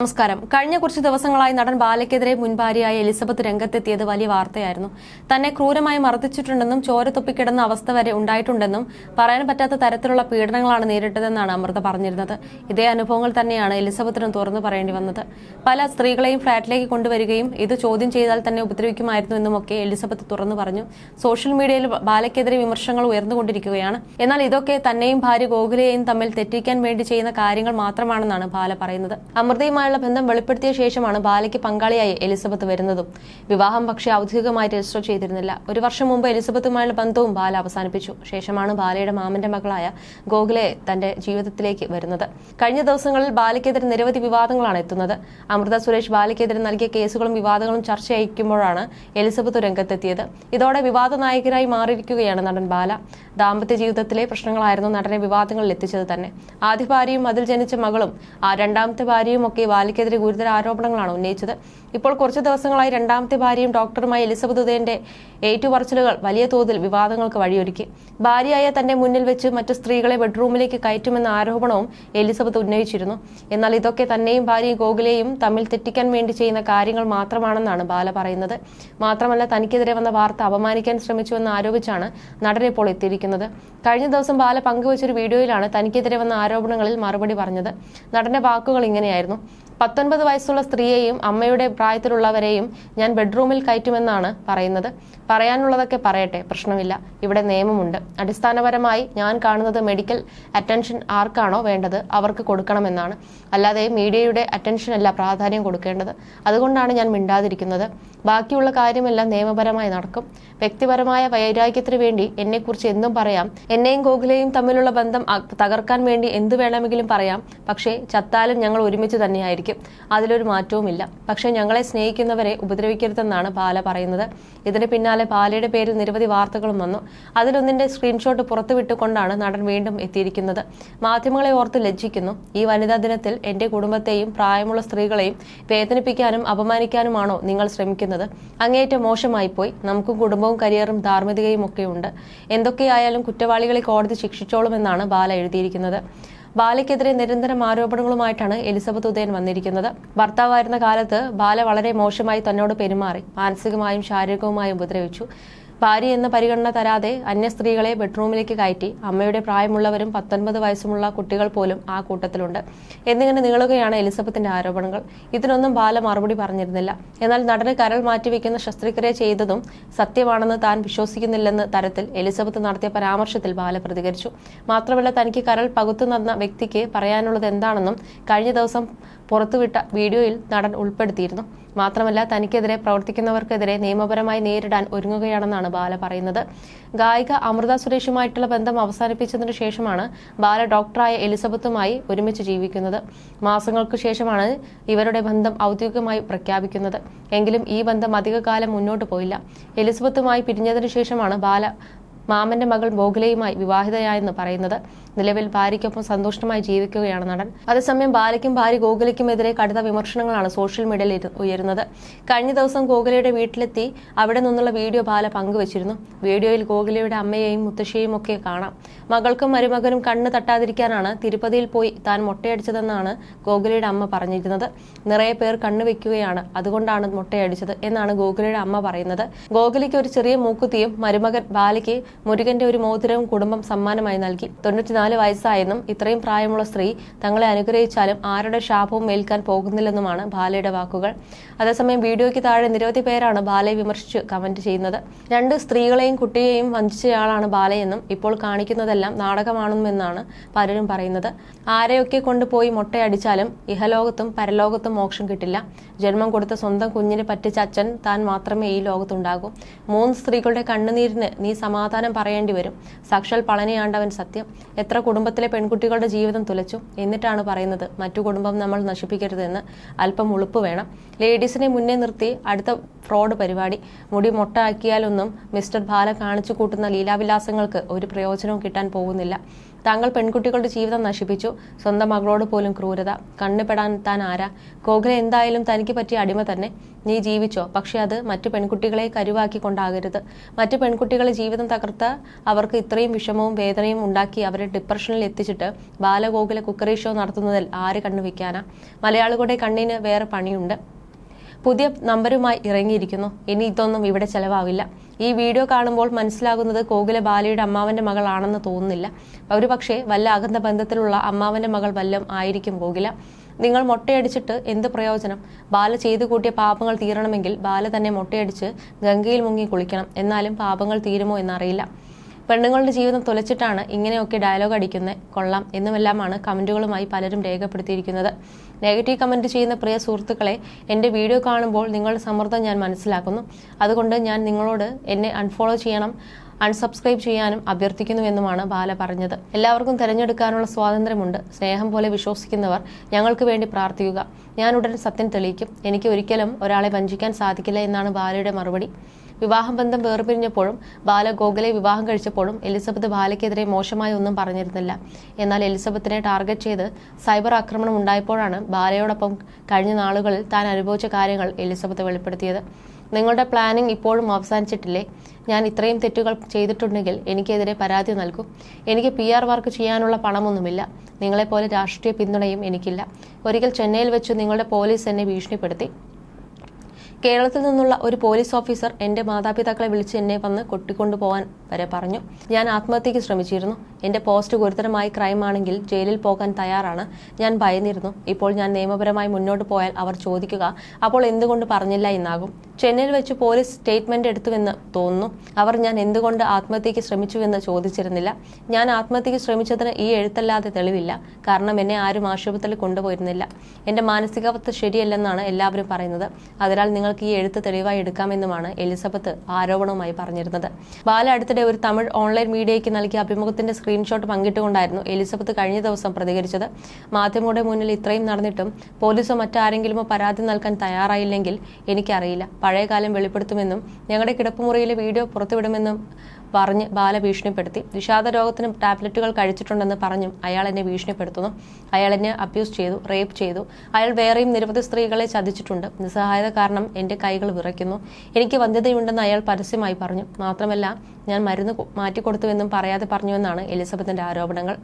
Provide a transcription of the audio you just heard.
നമസ്കാരം. കഴിഞ്ഞ കുറച്ച് ദിവസങ്ങളായി നടൻ ബാലയ്ക്കെതിരെ മുൻ ഭാര്യയായ എലിസബത്ത് രംഗത്തെത്തിയത് വലിയ വാർത്തയായിരുന്നു. തന്നെ ക്രൂരമായി മർദ്ദിച്ചിട്ടുണ്ടെന്നും ചോര തുപ്പിക്കിടന്ന അവസ്ഥ വരെ ഉണ്ടായിട്ടുണ്ടെന്നും പറയാൻ പറ്റാത്ത തരത്തിലുള്ള പീഡനങ്ങളാണ് നേരിട്ടതെന്നാണ് അമൃത പറഞ്ഞിരുന്നത്. ഇതേ അനുഭവങ്ങൾ തന്നെയാണ് എലിസബത്തിനും തുറന്നു പറയേണ്ടി വന്നത്. പല സ്ത്രീകളെയും ഫ്ളാറ്റിലേക്ക് കൊണ്ടുവരികയും ഇത് ചോദ്യം ചെയ്താൽ തന്നെ ഉപദ്രവിക്കുമായിരുന്നു എന്നുമൊക്കെ എലിസബത്ത് തുറന്നു പറഞ്ഞു. സോഷ്യൽ മീഡിയയിൽ ബാലയ്ക്കെതിരെ വിമർശനങ്ങൾ ഉയർന്നുകൊണ്ടിരിക്കുകയാണ്. എന്നാൽ ഇതൊക്കെ തന്നെയും ഭാര്യ ഗോകുലയെയും തമ്മിൽ തെറ്റിക്കാൻ വേണ്ടി ചെയ്യുന്ന കാര്യങ്ങൾ മാത്രമാണെന്നാണ് ബാല പറയുന്നത്. അമൃതയുമായി ബന്ധം വെളിപ്പെടുത്തിയ ശേഷമാണ് ബാലയ്ക്ക് പങ്കാളിയായി എലിസബത്ത് വരുന്നതും. വിവാഹം പക്ഷേ ഔദ്യോഗികമായി രജിസ്റ്റർ ചെയ്തിരുന്നില്ല. ഒരു വർഷം മുമ്പ് എലിസബത്തുമായുള്ള ബന്ധവും ബാല അവസാനിപ്പിച്ചു. ശേഷമാണ് ബാലയുടെ മാമന്റെ മകളായ ഗോകുലയെ തന്റെ ജീവിതത്തിലേക്ക് വരുന്നത്. കഴിഞ്ഞ ദിവസങ്ങളിൽ ബാലയ്ക്കെതിരെ നിരവധി വിവാദങ്ങളാണ് എത്തുന്നത്. അമൃത സുരേഷ് ബാലയ്ക്കെതിരെ നൽകിയ കേസുകളും വിവാദങ്ങളും ചർച്ചയായിരിക്കുമ്പോഴാണ് എലിസബത്ത് രംഗത്തെത്തിയത്. ഇതോടെ വിവാദ നായകനായി മാറിയിരിക്കുകയാണ് നടൻ ബാല. ദാമ്പത്യ ജീവിതത്തിലെ പ്രശ്നങ്ങളായിരുന്നു നടനെ വിവാദങ്ങളിൽ എത്തിച്ചത് തന്നെ. ആദ്യ ഭാര്യയും അതിൽ ജനിച്ച മകളും രണ്ടാമത്തെ ഭാര്യയും ഒക്കെ ബാലയ്ക്കെതിരെ ഗുരുതര ആരോപണങ്ങളാണ് ഉന്നയിച്ചത്. ഇപ്പോൾ കുറച്ചു ദിവസങ്ങളായി രണ്ടാമത്തെ ഭാര്യയും ഡോക്ടറുമായ എലിസബത്ത് ഉദയന്റെ ഏറ്റുപറച്ചിലുകൾ വലിയ തോതിൽ വിവാദങ്ങൾക്ക് വഴിയൊരുക്കി. ഭാര്യയായ തന്റെ മുന്നിൽ വെച്ച് മറ്റു സ്ത്രീകളെ ബെഡ്റൂമിലേക്ക് കയറ്റുമെന്ന ആരോപണവും എലിസബത്ത് ഉന്നയിച്ചിരുന്നു. എന്നാൽ ഇതൊക്കെ തന്നെയും ഭാര്യയും ഗോകുലയും തമ്മിൽ തെറ്റിക്കാൻ വേണ്ടി ചെയ്യുന്ന കാര്യങ്ങൾ മാത്രമാണെന്നാണ് ബാല പറയുന്നത്. മാത്രമല്ല, തനിക്കെതിരെ വന്ന വാർത്ത അപമാനിക്കാൻ ശ്രമിച്ചുവെന്ന് ആരോപിച്ചാണ് നടൻ ഇപ്പോൾ എത്തിയിരിക്കുന്നത്. കഴിഞ്ഞ ദിവസം ബാല പങ്കുവച്ചൊരു വീഡിയോയിലാണ് തനിക്കെതിരെ വന്ന ആരോപണങ്ങളിൽ മറുപടി പറഞ്ഞത്. നടന്റെ വാക്കുകൾ ഇങ്ങനെയായിരുന്നു: 19 വയസ്സുള്ള സ്ത്രീയെയും അമ്മയുടെ പ്രായത്തിലുള്ളവരെയും ഞാൻ ബെഡ്റൂമിൽ കയറ്റുമെന്നാണ് പറയുന്നത്. പറയാനുള്ളതൊക്കെ പറയട്ടെ, പ്രശ്നമില്ല. ഇവിടെ നിയമമുണ്ട്. അടിസ്ഥാനപരമായി ഞാൻ കാണുന്നത് മെഡിക്കൽ അറ്റൻഷൻ ആർക്കാണോ വേണ്ടത് അവർക്ക് കൊടുക്കണമെന്നാണ്. അല്ലാതെ മീഡിയയുടെ അറ്റൻഷനല്ല പ്രാധാന്യം കൊടുക്കേണ്ടത്. അതുകൊണ്ടാണ് ഞാൻ മിണ്ടാതിരിക്കുന്നത്. ബാക്കിയുള്ള കാര്യമെല്ലാം നിയമപരമായി നടക്കും. വ്യക്തിപരമായ വൈരാഗ്യത്തിന് വേണ്ടി എന്നെക്കുറിച്ച് എന്തും പറയാം. എന്നെയും ഗോകുലയും തമ്മിലുള്ള ബന്ധം തകർക്കാൻ വേണ്ടി എന്തു വേണമെങ്കിലും പറയാം. പക്ഷേ ചത്താലും ഞങ്ങൾ ഒരുമിച്ച് തന്നെയായിരിക്കും. അതിലൊരു മാറ്റവുമില്ല. പക്ഷേ ഞങ്ങളെ സ്നേഹിക്കുന്നവരെ ഉപദ്രവിക്കരുതെന്നാണ് ബാല പറയുന്നത്. ഇതിന് പിന്നാലെ ബാലയുടെ പേരിൽ നിരവധി വാർത്തകളും വന്നു. അതിലൊന്നിന്റെ സ്ക്രീൻഷോട്ട് പുറത്തുവിട്ടുകൊണ്ടാണ് നടൻ വീണ്ടും എത്തിയിരിക്കുന്നത്. മാധ്യമങ്ങളെ ഓർത്ത് ലജ്ജിക്കുന്നു. ഈ വനിതാ ദിനത്തിൽ എന്റെ കുടുംബത്തെയും പ്രായമുള്ള സ്ത്രീകളെയും വേദനിപ്പിക്കാനും അപമാനിക്കാനുമാണോ നിങ്ങൾ ശ്രമിക്കുന്നത്? അങ്ങേയറ്റം മോശമായി പോയി. നമുക്കും കുടുംബവും കരിയറും ധാർമ്മികതയും ഒക്കെയുണ്ട്. എന്തൊക്കെയായാലും കുറ്റവാളികളെ കോടതി ശിക്ഷിച്ചോളുമെന്നാണ് ബാല എഴുതിയിരിക്കുന്നത്. ബാലയ്ക്കെതിരെ നിരന്തരം ആരോപണങ്ങളുമായിട്ടാണ് എലിസബത്ത് ഉദയൻ വന്നിരിക്കുന്നത്. ഭർത്താവായിരുന്ന കാലത്ത് ബാല വളരെ മോശമായി തന്നോട് പെരുമാറി. മാനസികമായും ശാരീരികവുമായും ഉപദ്രവിച്ചു. ഭാര്യ എന്ന പരിഗണന തരാതെ അന്യ സ്ത്രീകളെ ബെഡ്റൂമിലേക്ക് കയറ്റി. അമ്മയുടെ പ്രായമുള്ളവരും 19 വയസ്സുമുള്ള കുട്ടികൾ പോലും ആ കൂട്ടത്തിലുണ്ട്. എന്നിങ്ങനെ നീളുകയാണ് എലിസബത്തിന്റെ ആരോപണങ്ങൾ. ഇതിനൊന്നും ബാല മറുപടി പറഞ്ഞിരുന്നില്ല. എന്നാൽ നടന് കരൾ മാറ്റിവെക്കുന്ന ശസ്ത്രക്രിയ ചെയ്തതും സത്യമാണെന്ന് താൻ വിശ്വസിക്കുന്നില്ലെന്ന തരത്തിൽ എലിസബത്ത് നടത്തിയ പരാമർശത്തിൽ ബാല പ്രതികരിച്ചു. മാത്രമല്ല, തനിക്ക് കരൾ പകുത്തു നടന്ന വ്യക്തിക്ക് പറയാനുള്ളത് എന്താണെന്നും കഴിഞ്ഞ ദിവസം പുറത്തുവിട്ട വീഡിയോയിൽ നടൻ ഉൾപ്പെടുത്തിയിരുന്നു. മാത്രമല്ല, തനിക്കെതിരെ പ്രവർത്തിക്കുന്നവർക്കെതിരെ നിയമപരമായി നേരിടാൻ ഒരുങ്ങുകയാണെന്നാണ് ബാല പറയുന്നത്. ഗായിക അമൃത സുരേഷുമായിട്ടുള്ള ബന്ധം അവസാനിപ്പിച്ചതിനു ശേഷമാണ് ബാല ഡോക്ടറായ എലിസബത്തുമായി ഒരുമിച്ച് ജീവിക്കുന്നത്. മാസങ്ങൾക്ക് ശേഷമാണ് ഇവരുടെ ബന്ധം ഔദ്യോഗികമായി പ്രഖ്യാപിക്കുന്നത്. എങ്കിലും ഈ ബന്ധം അധികകാലം മുന്നോട്ട് പോയില്ല. എലിസബത്തുമായി പിരിഞ്ഞതിനു ശേഷമാണ് ബാല മാമന്റെ മകൾ ഗോകുലയുമായി വിവാഹിതയായെന്ന് പറയുന്നത്. നിലവിൽ ഭാര്യയ്ക്കൊപ്പം സന്തോഷമായി ജീവിക്കുകയാണ് നടൻ. അതേസമയം ബാലയ്ക്കും ഭാര്യ ഗോകുലയ്ക്കുമെതിരെ കടുത്ത വിമർശനങ്ങളാണ് സോഷ്യൽ മീഡിയയിൽ ഉയരുന്നത്. കഴിഞ്ഞ ദിവസം ഗോകുലയുടെ വീട്ടിലെത്തി അവിടെ നിന്നുള്ള വീഡിയോ ബാല പങ്കുവച്ചിരുന്നു. വീഡിയോയിൽ ഗോകുലയുടെ അമ്മയെയും മുത്തശ്ശിയെയും ഒക്കെ കാണാം. മകൾക്കും മരുമകനും കണ്ണ് തട്ടാതിരിക്കാനാണ് തിരുപ്പതിയിൽ പോയി താൻ മൊട്ടയടിച്ചതെന്നാണ് ഗോകുലയുടെ അമ്മ പറഞ്ഞിരുന്നത്. നിറയെ പേർ കണ്ണു വെക്കുകയാണ്, അതുകൊണ്ടാണ് മൊട്ടയടിച്ചത് എന്നാണ് ഗോകുലയുടെ അമ്മ പറയുന്നത്. ഗോകുലയ്ക്ക് ഒരു ചെറിയ മൂക്കുത്തിയും മരുമകൻ ബാലയ്ക്ക് മുരുകന്റെ ഒരു മോതിരവും കുടുംബം സമ്മാനമായി നൽകി. 94 വയസ്സായെന്നും ഇത്രയും പ്രായമുള്ള സ്ത്രീ തങ്ങളെ അനുഗ്രഹിച്ചാലും ആരുടെ ശാപവും ഏൽക്കാൻ പോകുന്നില്ലെന്നുമാണ് ബാലയുടെ വാക്കുകൾ. അതേസമയം വീഡിയോയ്ക്ക് താഴെ നിരവധി പേരാണ് ബാലയെ വിമർശിച്ച് കമന്റ് ചെയ്യുന്നത്. 2 സ്ത്രീകളെയും കുട്ടിയെയും വഞ്ചിച്ചയാളാണ് ബാലയെന്നും ഇപ്പോൾ കാണിക്കുന്നതെല്ലാം നാടകമാണെന്നുമെന്നാണ് പലരും പറയുന്നത്. ആരെയൊക്കെ കൊണ്ടുപോയി മൊട്ടയടിച്ചാലും ഇഹലോകത്തും പരലോകത്തും മോക്ഷം കിട്ടില്ല. ജന്മം കൊടുത്ത സ്വന്തം കുഞ്ഞിനെ പറ്റിച്ച അച്ഛൻ താൻ മാത്രമേ ഈ ലോകത്തുണ്ടാകൂ. 3 സ്ത്രീകളുടെ കണ്ണുനീരിന് നീ സമാധാനം പറയേണ്ടി വരും. സാക്ഷാൽ പളനിയാണ്ടവൻ സത്യം. എത്ര കുടുംബത്തിലെ പെൺകുട്ടികളുടെ ജീവിതം തുലച്ചു. എന്നിട്ടാണ് പറയുന്നത് മറ്റു കുടുംബം നമ്മൾ നശിപ്പിക്കരുതെന്ന്. അല്പം ഉളുപ്പ് വേണം. ലേഡീസിനെ മുന്നേ നിർത്തി അടുത്ത ഫ്രോഡ് പരിപാടി. മുടി മൊട്ട ആക്കിയാലൊന്നും മിസ്റ്റർ ബാല കാണിച്ചു കൂട്ടുന്ന ലീലാവിലാസങ്ങൾക്ക് ഒരു പ്രയോജനവും കിട്ടാൻ പോകുന്നില്ല. താങ്കൾ പെൺകുട്ടികളുടെ ജീവിതം നശിപ്പിച്ചു. സ്വന്തം മകളോട് പോലും ക്രൂരത. കണ്ണുപെടാൻ താൻ ആരാ? ഗോഖലെ എന്തായാലും തനിക്ക് പറ്റിയ അടിമ തന്നെ. നീ ജീവിച്ചോ, പക്ഷെ അത് മറ്റു പെൺകുട്ടികളെ കരുവാക്കിക്കൊണ്ടാകരുത്. മറ്റു പെൺകുട്ടികളെ ജീവിതം തകർത്ത് അവർക്ക് ഇത്രയും വിഷമവും വേദനയും ഉണ്ടാക്കി അവരെ ഡിപ്രഷനിൽ എത്തിച്ചിട്ട് ബാലഗോകുല കുക്കറി ഷോ നടത്തുന്നതിൽ ആര് കണ്ണുവെക്കാനാ? മലയാളികളുടെ കണ്ണിന് വേറെ പണിയുണ്ട്. പുതിയ നമ്പരുമായി ഇറങ്ങിയിരിക്കുന്നു. ഇനി ഇതൊന്നും ഇവിടെ ചെലവാവില്ല. ഈ വീഡിയോ കാണുമ്പോൾ മനസ്സിലാകുന്നത് ഗോകുല ബാലയുടെ അമ്മാവന്റെ മകളാണെന്ന് തോന്നുന്നില്ല. ഒരുപക്ഷെ വല്ല അകന്ന ബന്ധത്തിലുള്ള അമ്മാവന്റെ മകൾ വല്ലതും ആയിരിക്കും ഗോകുല. നിങ്ങൾ മൊട്ടയടിച്ചിട്ട് എന്ത് പ്രയോജനം? ബാല ചെയ്തു കൂട്ടിയ പാപങ്ങൾ തീരണമെങ്കിൽ ബാല തന്നെ മൊട്ടയടിച്ച് ഗംഗയിൽ മുങ്ങി കുളിക്കണം. എന്നാലും പാപങ്ങൾ തീരുമോ എന്നറിയില്ല. പെണ്ണുങ്ങളുടെ ജീവിതം തുലച്ചിട്ടാണ് ഇങ്ങനെയൊക്കെ ഡയലോഗ് അടിക്കുന്നത്. കൊള്ളാം എന്നുമെല്ലാമാണ് കമന്റുകളുമായി പലരും രേഖപ്പെടുത്തിയിരിക്കുന്നത്. നെഗറ്റീവ് കമന്റ് ചെയ്യുന്ന പ്രിയ സുഹൃത്തുക്കളെ, എൻ്റെ വീഡിയോ കാണുമ്പോൾ നിങ്ങളുടെ സമ്മർദ്ദം ഞാൻ മനസ്സിലാക്കുന്നു. അതുകൊണ്ട് ഞാൻ നിങ്ങളോട് എന്നെ അൺഫോളോ ചെയ്യണം, അൺസബ്സ്ക്രൈബ് ചെയ്യാനും അഭ്യർത്ഥിക്കുന്നുവെന്നുമാണ് ബാല പറഞ്ഞത്. എല്ലാവർക്കും തിരഞ്ഞെടുക്കാനുള്ള സ്വാതന്ത്ര്യമുണ്ട്. സ്നേഹം പോലെ വിശ്വസിക്കുന്നവർ ഞങ്ങൾക്ക് വേണ്ടി പ്രാർത്ഥിക്കുക. ഞാൻ ഉടൻ സത്യം തെളിയിക്കും. എനിക്ക് ഒരിക്കലും ഒരാളെ വഞ്ചിക്കാൻ സാധിക്കില്ല എന്നാണ് ബാലയുടെ മറുപടി. വിവാഹം ബന്ധം വേർപിരിഞ്ഞപ്പോഴും ബാല ഗോഖലെ വിവാഹം കഴിച്ചപ്പോഴും എലിസബത്ത് ബാലയ്ക്കെതിരെ മോശമായി ഒന്നും പറഞ്ഞിരുന്നില്ല. എന്നാൽ എലിസബത്തിനെ ടാർഗറ്റ് ചെയ്ത് സൈബർ ആക്രമണം ഉണ്ടായപ്പോഴാണ് ബാലയോടൊപ്പം കഴിഞ്ഞ നാളുകളിൽ താൻ അനുഭവിച്ച കാര്യങ്ങൾ എലിസബത്ത് വെളിപ്പെടുത്തിയത്. നിങ്ങളുടെ പ്ലാനിംഗ് ഇപ്പോഴും അവസാനിച്ചിട്ടില്ലേ? ഞാൻ ഇത്രയും തെറ്റുകൾ ചെയ്തിട്ടുണ്ടെങ്കിൽ എനിക്കെതിരെ പരാതി നൽകൂ. എനിക്ക് PR വർക്ക് ചെയ്യാനുള്ള പണമൊന്നുമില്ല. നിങ്ങളെപ്പോലെ രാഷ്ട്രീയ പിന്തുണയും എനിക്കില്ല. ഒരിക്കൽ ചെന്നൈയിൽ വെച്ച് നിങ്ങളുടെ പോലീസ് എന്നെ ഭീഷണിപ്പെടുത്തി. കേരളത്തിൽ നിന്നുള്ള ഒരു പോലീസ് ഓഫീസർ എൻ്റെ മാതാപിതാക്കളെ വിളിച്ച് എന്നെ വന്ന് കൊട്ടിക്കൊണ്ടുപോകാൻ വരെ പറഞ്ഞു. ഞാൻ ആത്മഹത്യയ്ക്ക് ശ്രമിച്ചിരുന്നു. എൻ്റെ പോസ്റ്റ് ഗുരുതരമായി ക്രൈം ആണെങ്കിൽ ജയിലിൽ പോകാൻ തയ്യാറാണ്. ഞാൻ ഭയന്നിരുന്നു. ഇപ്പോൾ ഞാൻ നിയമപരമായി മുന്നോട്ട് പോയാൽ അവർ ചോദിക്കുക അപ്പോൾ എന്തുകൊണ്ട് പറഞ്ഞില്ല എന്നാകും. ചെന്നൈയിൽ വെച്ച് പോലീസ് സ്റ്റേറ്റ്മെന്റ് എടുത്തുവെന്ന് തോന്നുന്നു. അവർ ഞാൻ എന്തുകൊണ്ട് ആത്മഹത്യയ്ക്ക് ശ്രമിച്ചുവെന്ന് ചോദിച്ചിരുന്നില്ല. ഞാൻ ആത്മഹത്യയ്ക്ക് ശ്രമിച്ചതിന് ഈ എഴുത്തല്ലാതെ തെളിവില്ല. കാരണം എന്നെ ആരും ആശുപത്രിയിൽ കൊണ്ടുപോയിരുന്നില്ല. എൻ്റെ മാനസികാവസ്ഥ ശരിയല്ലെന്നാണ് എല്ലാവരും പറയുന്നത്. അതിനാൽ നിങ്ങൾക്ക് ഈ എഴുത്ത് തെളിവായി എടുക്കാമെന്നുമാണ് എലിസബത്ത് ആരോപണവുമായി പറഞ്ഞിരുന്നത്. ബാല അടുത്തിടെ ഒരു തമിഴ് ഓൺലൈൻ മീഡിയയ്ക്ക് നൽകിയ അഭിമുഖത്തിന്റെ സ്ക്രീൻഷോട്ട് പങ്കിട്ടുകൊണ്ടായിരുന്നു എലിസബത്ത് കഴിഞ്ഞ ദിവസം പ്രതികരിച്ചത്. മാധ്യമങ്ങളുടെ മുന്നിൽ ഇത്രയും നടന്നിട്ടും പോലീസോ മറ്റാരെങ്കിലുമോ പരാതി നൽകാൻ തയ്യാറായില്ലെങ്കിൽ എനിക്കറിയില്ല. പഴയകാലം വെളിപ്പെടുത്തുമെന്നും ഞങ്ങളുടെ കിടപ്പുമുറിയിലെ വീഡിയോ പുറത്തുവിടുമെന്നും പറഞ്ഞ് ബാല ഭീഷണിപ്പെടുത്തി. വിഷാദ രോഗത്തിന് ടാബ്ലറ്റുകൾ കഴിച്ചിട്ടുണ്ടെന്ന് പറഞ്ഞും അയാൾ എന്നെ ഭീഷണിപ്പെടുത്തുന്നു. അയാൾ എന്നെ അബ്യൂസ് ചെയ്തു, റേപ്പ് ചെയ്തു. അയാൾ വേറെയും നിരവധി സ്ത്രീകളെ ചതിച്ചിട്ടുണ്ട്. നിസ്സഹായത കാരണം എൻ്റെ കൈകൾ വിറയ്ക്കുന്നു. എനിക്ക് വന്ധ്യതയുണ്ടെന്ന് അയാൾ പരസ്യമായി പറഞ്ഞു. മാത്രമല്ല ഞാൻ മരുന്ന് മാറ്റിക്കൊടുത്തുവെന്നും പറയാതെ പറഞ്ഞുവെന്നാണ് എലിസബത്തിന്റെ ആരോപണങ്ങൾ.